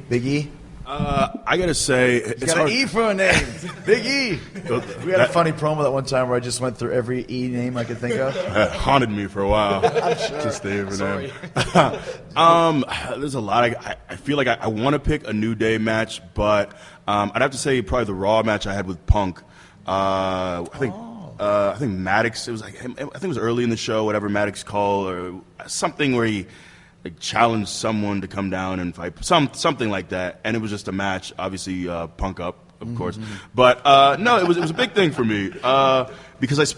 Big E? I gotta say, it's got an E for a name. Big E. We had a funny promo that one time where I just went through every E name I could think of. Haunted me for a while. I'm sure. Just the name. There's a lot. I feel like I want to pick a New Day match, but I'd have to say probably the Raw match I had with Punk. I think Maddox. It was like I think it was early in the show, whatever Maddox called or something where he challenged someone to come down and fight, something like that, and it was just a match. Obviously, Punk up, of course, but no, it was a big thing for me because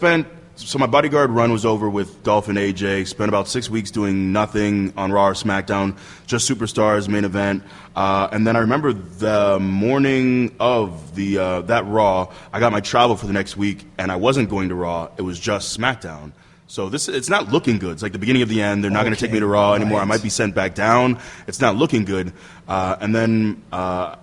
so my bodyguard run was over with Dolph and AJ. Spent about 6 weeks doing nothing on Raw or SmackDown, just Superstars main event, and then I remember the morning of that Raw, I got my travel for the next week, and I wasn't going to Raw. It was just SmackDown. So it's not looking good. It's like the beginning of the end. They're not going to take me to Raw anymore. I might be sent back down. It's not looking good. And then I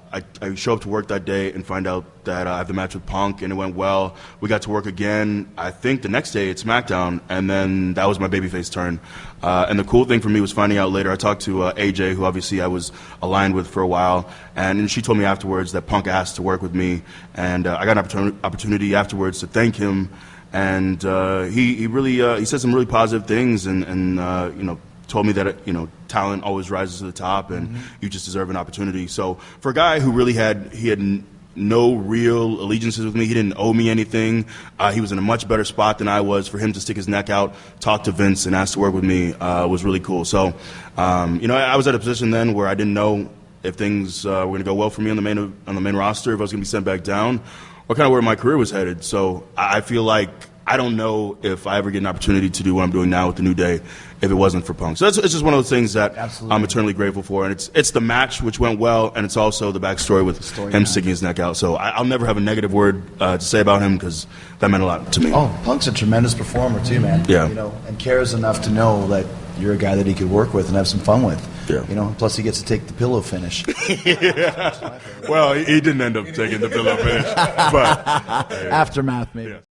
show up to work that day and find out that I have the match with Punk, and it went well. We got to work again, I think the next day at SmackDown, and then that was my babyface turn. And the cool thing for me was finding out later, I talked to AJ, who obviously I was aligned with for a while, and she told me afterwards that Punk asked to work with me, and I got an opportunity afterwards to thank him. And he really he said some really positive things, and told me that talent always rises to the top, and you just deserve an opportunity. So for a guy who really had no real allegiances with me, he didn't owe me anything. He was in a much better spot than I was. For him to stick his neck out, talk to Vince, and ask to work with me was really cool. So I was at a position then where I didn't know if things were going to go well for me on the main roster, if I was going to be sent back down, or kind of where my career was headed. So I feel like I don't know if I ever get an opportunity to do what I'm doing now with the New Day if it wasn't for Punk. So it's just one of those things that I'm eternally grateful for. And it's the match, which went well, and it's also the backstory with him sticking his neck out. So I'll never have a negative word to say about him because that meant a lot to me. Oh, Punk's a tremendous performer too, man. Yeah. And cares enough to know that you're a guy that he could work with and have some fun with. Yeah. Plus he gets to take the pillow finish. Yeah. Well, he didn't end up taking the pillow finish, but aftermath maybe. Yeah.